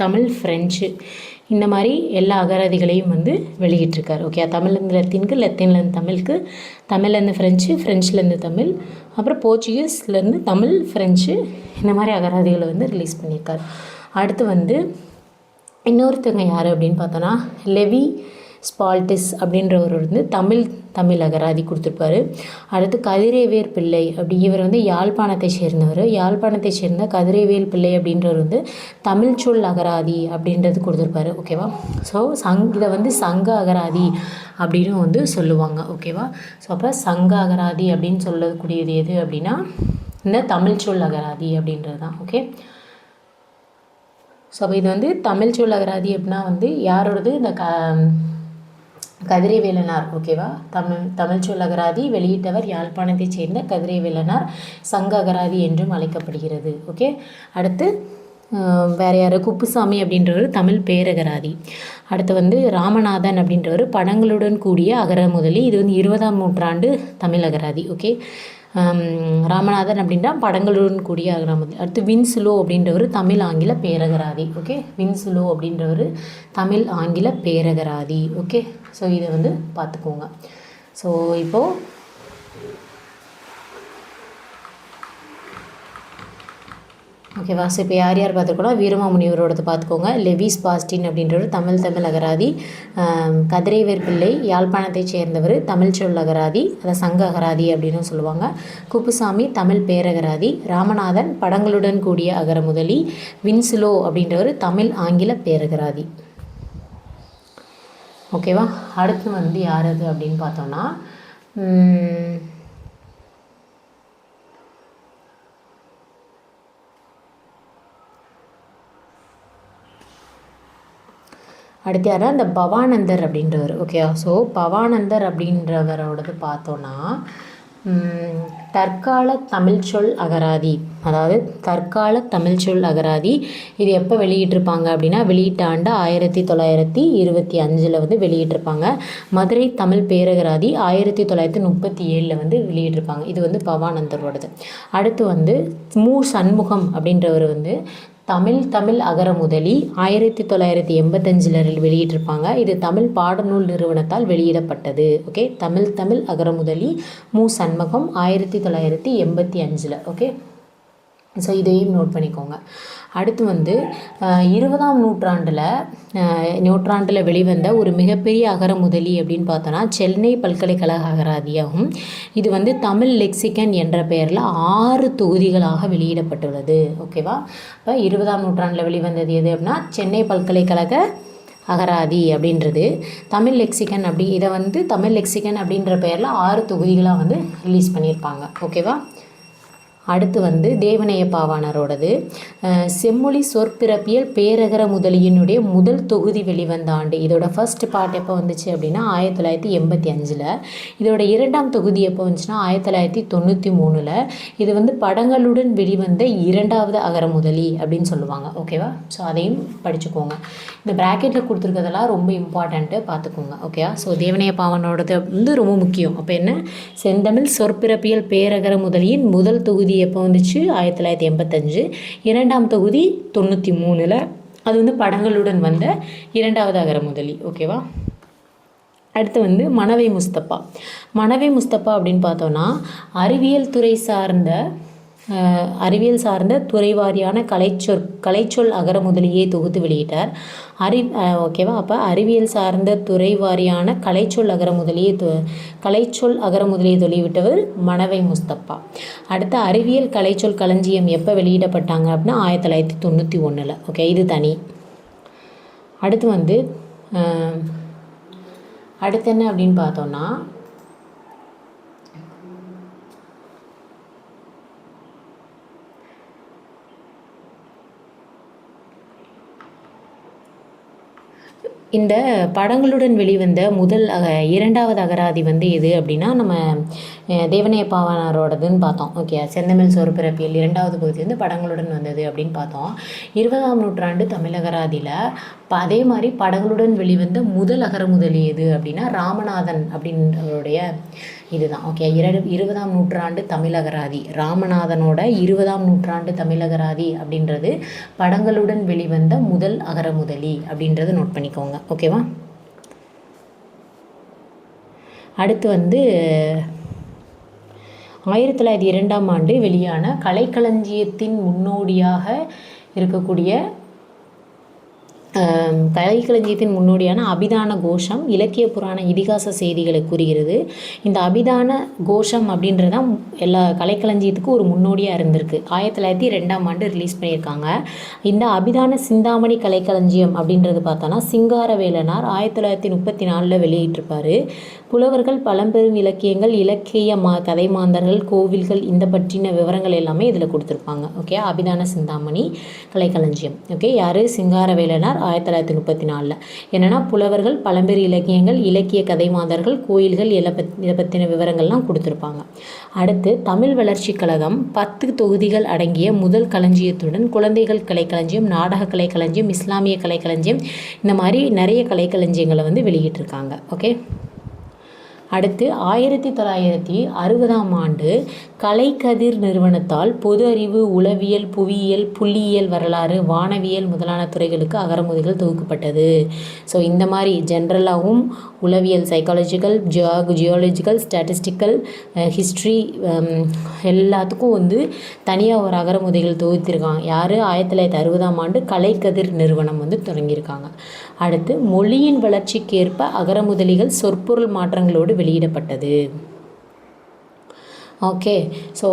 A: Tamil, French, இந்த மாதிரி எல்லா அகராதிகளையும் வந்து வெளியிட்டிருக்காரு. ஓகே, தமிழ்லேருந்து லத்தீனுக்கு, லத்தீன்லேருந்து தமிழுக்கு, தமிழ்லேருந்து ஃப்ரெஞ்சு, ஃப்ரெஞ்சுலேருந்து தமிழ், அப்புறம் போர்ச்சுகீஸ்லேருந்து தமிழ், ஃப்ரெஞ்சு, இந்த மாதிரி அகராதிகளை வந்து ரிலீஸ் பண்ணியிருக்காரு. அடுத்து வந்து இன்னொருத்தவங்க யார் அப்படின்னு பார்த்தோன்னா லெவி ஸ்பால்டிஸ் அப்படின்றவர் வந்து தமிழ் அகராதி கொடுத்துருப்பாரு. அடுத்து கதிரவேல் பிள்ளை இவர் வந்து யாழ்ப்பாணத்தை சேர்ந்த கதிரவேல் பிள்ளை அப்படின்றவர் வந்து தமிழ் சொல் அகராதி அப்படின்றது கொடுத்துருப்பாரு. ஓகேவா? ஸோ இதை வந்து சங்க அகராதி அப்படின்னு வந்து சொல்லுவாங்க. ஓகேவா? ஸோ அப்போ சங்க அகராதி அப்படின்னு சொல்லக்கூடியது எது அப்படின்னா இந்த தமிழ் சொல் அகராதி அப்படின்றது தான். ஓகே, ஸோ அப்போ இது வந்து தமிழ் சொல் அகராதி அப்படின்னா வந்து யாரோடது? இந்த கதிரவேலனார். ஓகேவா? தமிழ் சொல் அகராதி வெளியிட்டவர் யாழ்ப்பாணத்தை சேர்ந்த கதிரவேலனார். சங்க அகராதி என்றும் அழைக்கப்படுகிறது. ஓகே, அடுத்து வேறு யார்? குப்புசாமி அப்படின்றவர் தமிழ் பேரகராதி. அடுத்து வந்து ராமநாதன் அப்படின்றவர் படங்களுடன் கூடிய அகரமுதலி. இது வந்து 20ஆம் நூற்றாண்டு தமிழ் அகராதி. ஓகே, ராமநாதன் அப்படின்னா படங்களுடன் கூடிய அகரமுதலி. அடுத்து வின்சுலோ அப்படின்றவர் தமிழ் ஆங்கில பேரகராதி. ஓகே, வின்சுலோ அப்படின்றவர் தமிழ் ஆங்கில பேரகராதி. ஓகே, ஸோ இதை வந்து பார்த்துக்கோங்க. ஸோ இப்போது ஓகேவா? ஸோ இப்போ யார் பார்த்துருக்கோன்னா வீரமாமுனிவரோடது பார்த்துக்கோங்க. லெவிஸ் பாஸ்டின் அப்படின்றவர் தமிழ் அகராதி. கதிரவேல் பிள்ளை யாழ்ப்பாணத்தை சேர்ந்தவர் தமிழ் சொல் அகராதி, அதை சங்க அகராதி அப்படின்னு சொல்லுவாங்க. குப்புசாமி தமிழ் பேரகராதி. ராமநாதன் படங்களுடன் கூடிய அகரமுதலி. வின்சுலோ அப்படின்றவர் தமிழ் ஆங்கில பேரகராதி. ஓகேவா. அடுத்து வந்து யார் அது அப்படின்னு பார்த்தோன்னா அடுத்து யாரா இந்த பவானந்தர் அப்படின்றவர். ஓகே, ஸோ பவானந்தர் அப்படின்றவரோடது பார்த்தோன்னா தற்கால தமிழ்ச்சொல் அகராதி, அதாவது தற்கால தமிழ்ச்சொல் அகராதி. இது எப்போ வெளியிட்டிருப்பாங்க அப்படின்னா வெளியிட்ட ஆண்டு 1925 வந்து வெளியிட்டிருப்பாங்க. மதுரை தமிழ் பேரகராதி 1937 வந்து வெளியிட்டிருப்பாங்க. இது வந்து பவானந்தரோடது. அடுத்து வந்து மு சண்முகம் அப்படின்றவர் வந்து தமிழ் அகரமுதலி 1985 வெளியிட்டிருப்பாங்க. இது தமிழ் பாடநூல் நிறுவனத்தால் வெளியிடப்பட்டது. ஓகே, தமிழ் அகரமுதலி மு சண்முகம் 1985. ஓகே, ஸோ இதையும் நோட் பண்ணிக்கோங்க. அடுத்து வந்து 20ஆம் நூற்றாண்டில் வெளிவந்த ஒரு மிகப்பெரிய அகரமுதலி அப்படின்னு பார்த்தோன்னா சென்னை பல்கலைக்கழக அகராதியாகும். இது வந்து தமிழ் லெக்சிகன் என்ற பெயரில் 6 தொகுதிகளாக வெளியிடப்பட்டுள்ளது. ஓகேவா. இப்போ 20ஆம் நூற்றாண்டில் வெளிவந்தது எது அப்படின்னா சென்னை பல்கலைக்கழக அகராதி அப்படின்றது. தமிழ் லெக்சிகன் இதை வந்து தமிழ் லெக்சிகன் அப்படின்ற பெயரில் 6 தொகுதிகளாக வந்து ரிலீஸ் பண்ணியிருப்பாங்க. ஓகேவா. அடுத்து வந்து தேவநேய பாவாணரோடது செம்மொழி சொற்பிறப்பியல் பேரகர முதலியினுடைய முதல் தொகுதி வெளிவந்த ஆண்டு. இதோட ஃபர்ஸ்ட் பார்ட் எப்போ வந்துச்சு அப்படின்னா 1985. இதோட 2ஆம் தொகுதி எப்போ வந்துச்சுன்னா 1993. இது வந்து படங்களுடன் வெளிவந்த 2வது அகரமுதலி அப்படின்னு சொல்லுவாங்க. ஓகேவா. ஸோ அதையும் படிச்சுக்கோங்க. இந்த ப்ராக்கெட்டில் கொடுத்துருக்கிறதெல்லாம் ரொம்ப இம்பார்ட்டண்ட்டு, பார்த்துக்கோங்க. ஓகேவா. ஸோ தேவநேய பாவாணரோடது வந்து ரொம்ப முக்கியம். அப்போ என்ன, செந்தமிழ் சொற்பிறப்பியல் பேரகர முதலியின் முதல் தொகுதி எப்போ வந்துச்சு 1985. 2ஆம் தொகுதி 93. அது வந்து படங்களுடன் வந்த 2வது அகரமுதலி. ஓகேவா. அடுத்து வந்து மனவை முஸ்தபா அப்படின்னு பார்த்தோன்னா அறிவியல் சார்ந்த துறைவாரியான கலைச்சொல் அகரமுதலியை தொகுத்து வெளியிட்டார். ஓகேவா. அப்போ அறிவியல் சார்ந்த துறைவாரியான கலைச்சொல் அகரமுதலியை வெளியிட்டவர் மனவை முஸ்தபா. அடுத்து அறிவியல் கலைச்சொல் களஞ்சியம் எப்போ வெளியிடப்பட்டாங்க அப்படின்னா 1991. ஓகே, இது தனி. அடுத்து வந்து அடுத்து என்ன அப்படின்னு பார்த்தோன்னா இந்த படங்களுடன் வெளிவந்த முதல் 2வது அகராதி வந்து எது அப்படின்னா நம்ம தேவநேய பாவாணரோடதுன்னு பார்த்தோம். ஓகே, செந்தமிழ் சொற்பிறப்பியல் 2வது பகுதி வந்து படங்களுடன் வந்தது அப்படின்னு பார்த்தோம். 20ஆம் நூற்றாண்டு தமிழகராதியில் அதே மாதிரி படங்களுடன் வெளிவந்த முதல் அகரமுதலி எது அப்படின்னா ராமநாதன் அப்படின்றவருடைய இதுதான். ஓகே, 20ஆம் நூற்றாண்டு தமிழகராதி ராமநாதனோட 20ஆம் நூற்றாண்டு தமிழகராதி அப்படின்றது படங்களுடன் வெளிவந்த முதல் அகரமுதலி அப்படின்றத நோட் பண்ணிக்கோங்க. ஓகேவா. அடுத்து வந்து 1902ஆம் ஆண்டு வெளியான கலைக்களஞ்சியத்தின் முன்னோடியாக இருக்கக்கூடிய கலைக்களஞ்சியத்தின் முன்னோடியான அபிதான கோஷம் இலக்கிய புராண இதிகாச செய்திகளை கூறுகிறது. இந்த அபிதான கோஷம் அப்படின்றதான் எல்லா கலைக்களஞ்சியத்துக்கும் ஒரு முன்னோடியாக இருந்திருக்கு. 1902ஆம் ஆண்டு ரிலீஸ் பண்ணியிருக்காங்க. இந்த அபிதான சிந்தாமணி கலைக்களஞ்சியம் அப்படின்றது பார்த்தோன்னா சிங்காரவேலனார் 1934 வெளியிட்டிருப்பார். புலவர்கள் பழம்பெரும் இலக்கியங்கள் இலக்கிய கதை மாந்தர்கள் கோவில்கள் இந்த பற்றின விவரங்கள் எல்லாமே இதில் கொடுத்துருப்பாங்க. ஓகே, அபிதான சிந்தாமணி கலைக்களஞ்சியம். ஓகே, யார், சிங்காரவேலனார் 1934. என்னென்னா புலவர்கள் பழம்பெரு இலக்கியங்கள் இலக்கிய கதை மாந்தர்கள் கோயில்கள் இதை பற்றின விவரங்கள்லாம் கொடுத்துருப்பாங்க. அடுத்து தமிழ் வளர்ச்சி கழகம் 10 தொகுதிகள் அடங்கிய முதல் களஞ்சியத்துடன் குழந்தைகள் கலைக்களஞ்சியம் நாடக கலைக்களஞ்சியம் இஸ்லாமிய கலைக்களஞ்சியம் இந்த மாதிரி நிறைய கலைக்களஞ்சியங்களை வந்து வெளியிட்டிருக்காங்க. ஓகே. அடுத்து 1960ஆம் ஆண்டு கலைக்கதிர் நிறுவனத்தால் பொது அறிவு உளவியல் புவியியல் புள்ளியியல் வரலாறு வானவியல் முதலான துறைகளுக்கு அகரமுதலிகள் தொகுக்கப்பட்டது. ஸோ இந்த மாதிரி ஜென்ரலாகவும் உளவியல் சைக்காலஜிக்கல் ஜியாலஜிக்கல் ஸ்டாட்டிஸ்டிக்கல் ஹிஸ்ட்ரி எல்லாத்துக்கும் வந்து தனியாக ஒரு அகரமுதலிகள் தொகுத்திருக்காங்க. யார், 1960ஆம் ஆண்டு கலைக்கதிர் நிறுவனம் வந்து தொடங்கியிருக்காங்க. அடுத்து மொழியின் வளர்ச்சிக்கேற்ப அகரமுதலிகள் சொற்பொருள் மாற்றங்களோடு வெளியிடப்பட்டது. ஓகே, ஸோ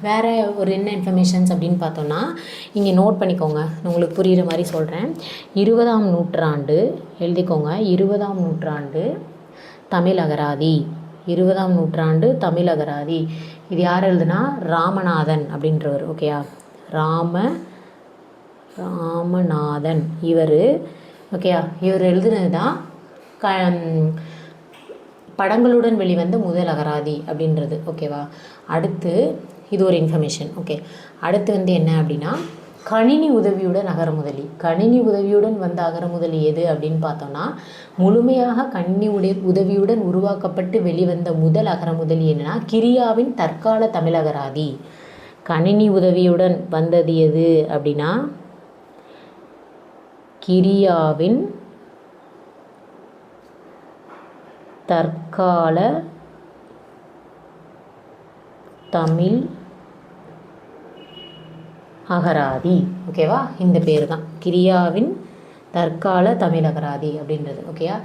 A: வேறு ஒரு என்ன இன்ஃபர்மேஷன்ஸ் அப்படின்னு பார்த்தோன்னா இங்கே நோட் பண்ணிக்கோங்க, உங்களுக்கு புரிகிற மாதிரி சொல்கிறேன். 20ஆம் நூற்றாண்டு எழுதிக்கோங்க, 20ஆம் நூற்றாண்டு தமிழ் அகராதி, 20ஆம் நூற்றாண்டு தமிழ் அகராதி. இது யார் எழுதுனா? ராமநாதன் அப்படின்றவர். ஓகேயா, ராமநாதன் இவர். ஓகேயா, இவர் எழுதுனது தான் படங்களுடன் வெளிவந்த முதல் அகராதி அப்படின்றது. ஓகேவா, அடுத்து இது ஒரு இன்ஃபர்மேஷன். ஓகே, அடுத்து வந்து என்ன அப்படின்னா கணினி உதவியுடன் அகரமுதலி. கணினி உதவியுடன் வந்த அகரமுதலி எது அப்படின்னு பார்த்தோன்னா முழுமையாக கணினி உதவியுடன் உருவாக்கப்பட்டு வெளிவந்த முதல் அகரமுதலி என்னன்னா கிரியாவின் தற்கால தமிழ் அகராதி. கணினி உதவியுடன் வந்தது எது அப்படின்னா கிரியாவின் தற்கால தமிழ் அகராதி. ஓகேவா, இந்த பேர் தான் கிரியாவின் தற்கால தமிழ் அகராதி அப்படின்றது. ஓகேயா,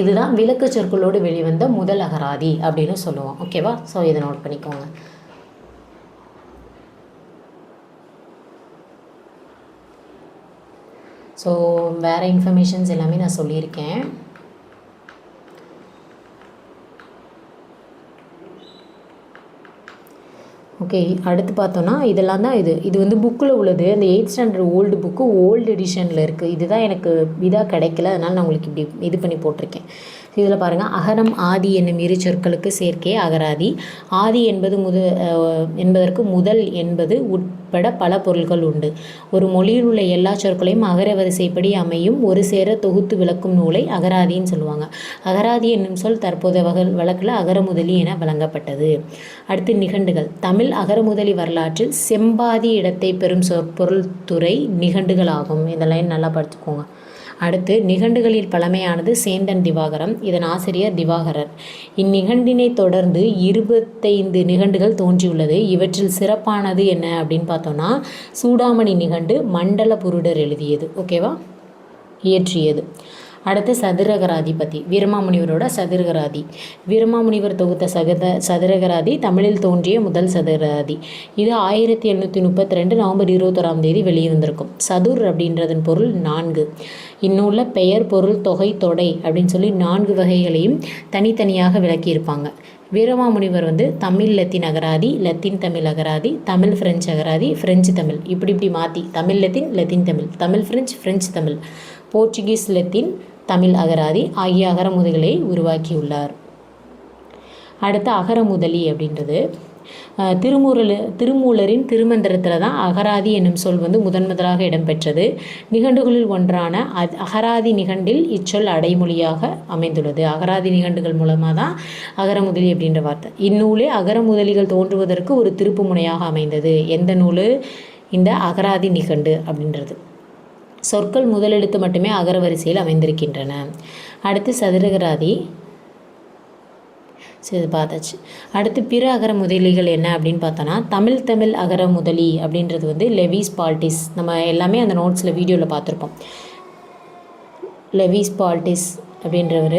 A: இதுதான் விளக்க சொற்களோடு வெளிவந்த முதல் அகராதி அப்படின்னு சொல்லுவோம். ஓகேவா, ஸோ இதை நோட் பண்ணிக்கோங்க. ஸோ வேறு இன்ஃபர்மேஷன்ஸ் எல்லாமே நான் சொல்லியிருக்கேன். ஓகே, அடுத்து பார்த்தோன்னா இதெல்லாம் தான் இது வந்து புக்கில் உள்ளது. அந்த 8th standard old book old எடிஷனில் இருக்குது. இதுதான் எனக்கு இதாக கிடைக்கல, அதனால் நான் உங்களுக்கு இப்படி இது பண்ணி போட்டிருக்கேன். இதில் பாருங்கள், அகரம் ஆதி என்னும் இரு சொற்களுக்கு சேர்க்கை அகராதி. ஆதி என்பது என்பதற்கு முதல் என்பது உட்பட பல பொருள்கள் உண்டு. ஒரு மொழியில் உள்ள எல்லா சொற்களையும் அகர வரிசைப்படி அமையும் ஒரு சேர தொகுத்து விளக்கும் நூலை அகராதின்னு சொல்லுவாங்க. அகராதி என்னும் சொல் தற்போதைய வழக்கில் அகரமுதலி என வழங்கப்பட்டது. அடுத்து நிகண்டுகள். தமிழ் அகரமுதலி வரலாற்றில் செம்பாதி இடத்தை பெறும் சொற்பொருள் துறை நிகண்டுகள் ஆகும். இந்த லைன் நல்லா படிச்சுக்கோங்க. அடுத்து நிகண்டுகளில் பழமையானது சேந்தன் திவாகரம். இதன் ஆசிரியர் திவாகரர். இந்நிகண்டினை தொடர்ந்து 25 நிகண்டுகள் தோன்றியுள்ளது. இவற்றில் சிறப்பானது என்ன அப்படின்னு பார்த்தோன்னா சூடாமணி நிகண்டு மண்டல புருடர் எழுதியது. ஓகேவா, இயற்றியது. அடுத்து சதுரகராதி பற்றி, வீரமாமுனிவரோட சதுரகராதி. வீரமாமுனிவர் தொகுத்த சதுரகராதி தமிழில் தோன்றிய முதல் சதுரகராதி. இது 1732 நவம்பர் 21ஆம் தேதி வெளிவந்திருக்கும். சதுர் அப்படின்றதன் பொருள் 4. இந்நூலில் பெயர், பொருள், தொகை, தொடை அப்படின்னு சொல்லி 4 வகைகளையும் தனித்தனியாக விளக்கியிருப்பாங்க. வீரமாமுனிவர் வந்து தமிழ் லத்தீன் அகராதி, லத்தீன் தமிழ் அகராதி, தமிழ் ஃப்ரெஞ்சு அகராதி, ஃப்ரெஞ்சு தமிழ் இப்படி மாற்றி Tamil Latin, Latin Tamil, Tamil French, French Tamil, Portuguese Latin Tamil அகராதி ஆகிய அகரமுதல்களை உருவாக்கியுள்ளார். அடுத்து அகரமுதலி அப்படின்றது திருமூலரின் திருமந்திரத்தில் தான் அகராதி என்னும் சொல் வந்து முதலாக இடம்பெற்றது. நிகண்டுகளில் ஒன்றான அகராதி நிகண்டில் இச்சொல் அடைமொழியாக அமைந்துள்ளது. அகராதி நிகண்டுகள் மூலமாக தான் அகரமுதலி அப்படின்ற வார்த்தை. இந்நூலே அகரமுதலிகள் தோன்றுவதற்கு ஒரு திருப்பு முனையாக அமைந்தது. எந்த நூல்? இந்த அகராதி நிகண்டு அப்படின்றது. சொற்கள் முதலெழுத்து மட்டுமே அகர வரிசையில் அமைந்திருக்கின்றன. அடுத்து சதுரகராதி இது பார்த்தாச்சு. அடுத்து பிற அகரமுதலிகள் என்ன அப்படின்னு பார்த்தோன்னா தமிழ் அகரமுதலி அப்படின்றது வந்து லெவிஸ் பால்டிஸ். நம்ம எல்லாமே அந்த நோட்ஸில் வீடியோவில் பார்த்துருப்போம். லெவிஸ் பால்டிஸ் அப்படின்றவர்.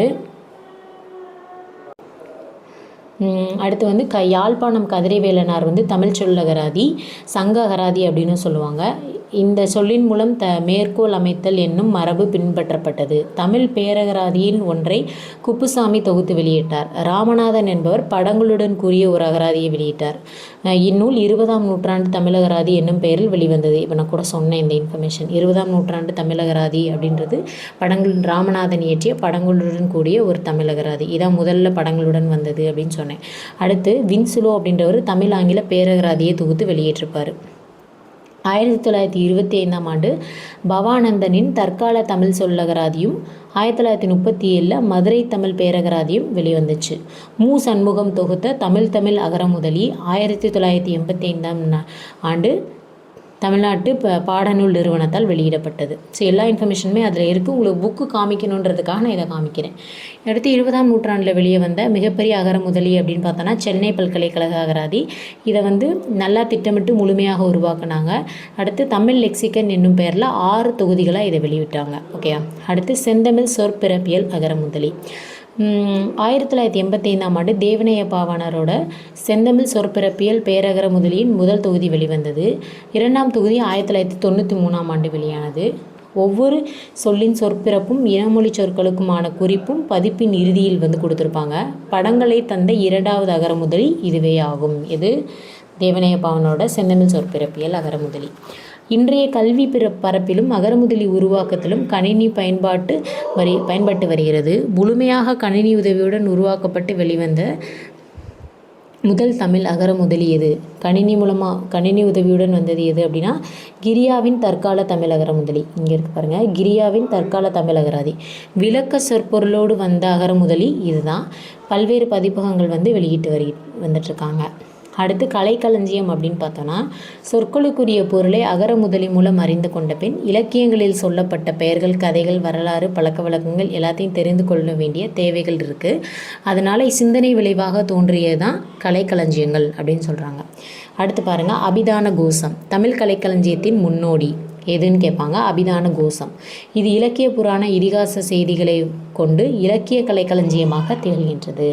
A: அடுத்து வந்து யாழ்ப்பாணம் கதிரைவேலனார் வந்து தமிழ் சொல்லகராதி சங்க அகராதி அப்படின்னு சொல்லுவாங்க. இந்த சொல்லின் மூலம் மேற்கோள் அமைத்தல் என்னும் மரபு பின்பற்றப்பட்டது. தமிழ் பேரகராதியின் ஒன்றை குப்புசாமி தொகுத்து வெளியிட்டார். ராமநாதன் என்பவர் படங்களுடன் கூறிய ஒரு அகராதியை வெளியிட்டார். இந்நூல் 20ஆம் நூற்றாண்டு தமிழகராதி என்னும் பெயரில் வெளிவந்தது. இப்போ நான் கூட சொன்னேன் இந்த இன்ஃபர்மேஷன். 20ஆம் நூற்றாண்டு தமிழகராதி அப்படின்றது ராமநாதன் இயற்றிய படங்களுடன் கூடிய ஒரு தமிழகராதி. இதான் முதல்ல படங்களுடன் வந்தது அப்படின்னு சொன்னேன். அடுத்து வின்சுலோ அப்படின்றவர் தமிழ் ஆங்கில பேரகராதியை தொகுத்து வெளியேற்றிருப்பார். 1925ஆம் ஆண்டு பவானந்தனின் தற்கால தமிழ் சொல்லகராதியும் 1937 மதுரை தமிழ் பேரகராதியும் வெளிவந்துச்சு. சண்முகம் தொகுத்த தமிழ் அகரமுதலி 1985ஆம் ஆண்டு தமிழ்நாட்டு பாடநூல் நிறுவனத்தால் வெளியிடப்பட்டது. ஸோ எல்லா இன்ஃபர்மேஷனுமே அதில் இருக்குது. உங்களுக்கு புக்கு காமிக்கணுன்றதுக்காக நான் இதை காமிக்கிறேன். அடுத்து 20ஆம் நூற்றாண்டில் வெளியே வந்த மிகப்பெரிய அகரமுதலி அப்படின்னு பார்த்தோன்னா சென்னை பல்கலைக்கழக அகராதி. இதை வந்து நல்லா திட்டமிட்டு முழுமையாக உருவாக்குனாங்க. அடுத்து தமிழ் லெக்சிகன் என்னும் பெயரில் 6 தொகுதிகளாக இதை வெளியிட்டாங்க. ஓகே, அடுத்து செந்தமிழ் சொற்பிறப்பியல் அகரமுதலி. 1985ஆம் ஆண்டு தேவனைய பாவாணரோட செந்தமிழ் சொற்பிறப்பியல் பேரகர முதலியின் முதல் தொகுதி வெளிவந்தது. 2ஆம் தொகுதி 1993ஆம் ஆண்டு வெளியானது. ஒவ்வொரு சொல்லின் சொற்பிறப்பும் இனமொழி சொற்களுக்குமான குறிப்பும் பதிப்பின் இறுதியில் கொடுத்துருப்பாங்க. படங்களை தந்த 2வது அகரமுதலி இதுவே ஆகும். இது தேவனைய பாவாணரோட செந்தமிழ் சொற்பிறப்பியல் அகரமுதலி. இன்றைய கல்வி பரப்பிலும் அகரமுதலி உருவாக்கத்திலும் கணினி பயன்பட்டு வருகிறது. முழுமையாக கணினி உதவியுடன் உருவாக்கப்பட்டு வெளிவந்த முதல் தமிழ் அகரமுதலி எது? கணினி உதவியுடன் வந்தது எது அப்படின்னா கிரியாவின் தற்கால தமிழ் அகரமுதலி. இங்கே இருக்கு பாருங்கள், கிரியாவின் தற்கால தமிழ் அகராதி. விளக்க சொற்பொருளோடு வந்த அகரமுதலி இதுதான். பல்வேறு பதிப்பகங்கள் வெளியிட்டு வந்துட்டுருக்காங்க. அடுத்து கலைக்களஞ்சியம் அப்படின்னு பார்த்தோன்னா சொற்களுக்குரிய பொருளை அகரமுதலி மூலம் அறிந்து கொண்ட பின் இலக்கியங்களில் சொல்லப்பட்ட பெயர்கள், கதைகள், வரலாறு, பழக்க வழக்கங்கள் எல்லாத்தையும் தெரிந்து கொள்ள வேண்டிய தேவைகள் இருக்குது. அதனால் சிந்தனை விளைவாக தோன்றியது தான் கலைக்களஞ்சியங்கள் அப்படின்னு சொல்கிறாங்க. அடுத்து பாருங்கள், அபிதான கோஷம் தமிழ் கலைக்களஞ்சியத்தின் முன்னோடி எதுன்னு கேட்பாங்க. அபிதான கோஷம் இது இலக்கிய புராண இதிகாச செய்திகளை கொண்டு இலக்கிய கலைக்களஞ்சியமாக திகழ்கின்றது.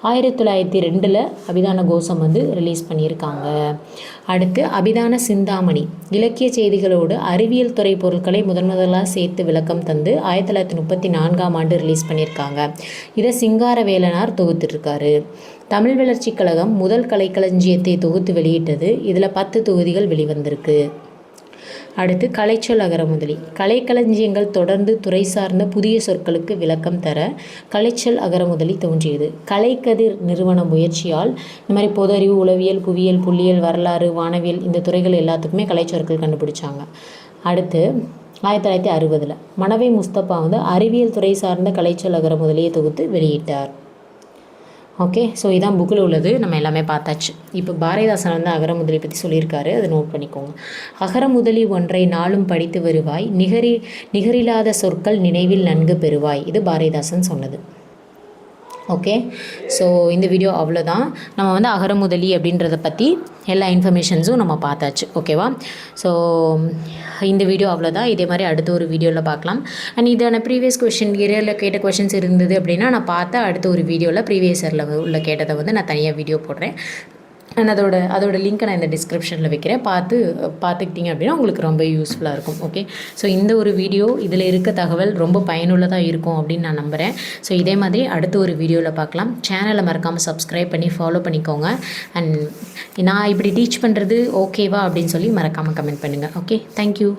A: 1902 அபிதான கோஷம் ரிலீஸ் பண்ணியிருக்காங்க. அடுத்து அபிதான சிந்தாமணி இலக்கிய செய்திகளோடு அறிவியல் துறை பொருட்களை முதலாக சேர்த்து விளக்கம் தந்து 1934ஆம் ஆண்டு ரிலீஸ் பண்ணியிருக்காங்க. இதை சிங்காரவேலனார் தொகுத்துட்ருக்காரு. தமிழ் வளர்ச்சி கழகம் முதல் கலைக்களஞ்சியத்தை தொகுத்து வெளியிட்டது. இதில் 10 தொகுதிகள் வெளிவந்திருக்கு. அடுத்து கலைச்சொல் அகரமுதலி கலைக்களஞ்சியங்கள் தொடர்ந்து துறை சார்ந்த புதிய சொற்களுக்கு விளக்கம் தர கலைச்சொல் அகரமுதலி தோன்றியது. கலைக்கதிர் நிறுவன முயற்சியால் இந்த மாதிரி பொது அறிவு, உளவியல், புவியியல், புள்ளியியல், வரலாறு, வானவியல் இந்த துறைகள் எல்லாத்துக்குமே கலைச்சொற்கள் கண்டுபிடிச்சாங்க. அடுத்து 1960 மனவை முஸ்தபா அறிவியல் துறை சார்ந்த கலைச்சொல் அகரமுதலியை தொகுத்து வெளியிட்டார். ஓகே, ஸோ இதான் புக்கில் உள்ளது. நம்ம எல்லாமே பார்த்தாச்சு. இப்போ பாரதிதாசன் அகரமுதலி பற்றி சொல்லியிருக்காரு, அதை நோட் பண்ணிக்கோங்க. அகரமுதலி ஒன்றை நாளும் படித்து வருவாய், நிகரில்லாத சொற்கள் நினைவில் நன்கு பெறுவாய். இது பாரதிதாசன் சொன்னது. ஓகே, ஸோ இந்த வீடியோ அவ்வளோதான். நம்ம அகரமுதலி அப்படின்றத பற்றி எல்லா இன்ஃபர்மேஷன்ஸும் நம்ம பார்த்தாச்சு. ஓகேவா? ஸோ இந்த வீடியோ அவ்வளோதான். இதே மாதிரி அடுத்த ஒரு வீடியோவில் பார்க்கலாம். அண்ட் இதான ப்ரீவியஸ் கொஷின் இயரில் கேட்ட கொஷின்ஸ் இருந்தது அப்படின்னா நான் பார்த்த அடுத்த ஒரு வீடியோவில் ப்ரீவியஸ் இயரில் உள்ள கேட்டதை நான் தனியாக வீடியோ போடுறேன். அண்ட் அதோட லிங்க்கை நான் இந்த டிஸ்கிரிப்ஷனில் வைக்கிறேன். பார்த்துக்கிட்டிங்க அப்படின்னா உங்களுக்கு ரொம்ப யூஸ்ஃபுல்லாக இருக்கும். ஓகே, ஸோ இந்த ஒரு வீடியோ இதில் இருக்க தகவல் ரொம்ப பயனுள்ளதாக இருக்கும் அப்படின்னு நான் நம்புகிறேன். ஸோ இதே மாதிரி அடுத்த ஒரு வீடியோவில் பார்க்கலாம். சேனலை மறக்காமல் சப்ஸ்கிரைப் பண்ணி ஃபாலோ பண்ணிக்கோங்க. அண்ட் நான் இப்படி டீச் பண்ணுறது ஓகேவா அப்படின்னு சொல்லி மறக்காமல் கமெண்ட் பண்ணுங்கள். Okay, thank you.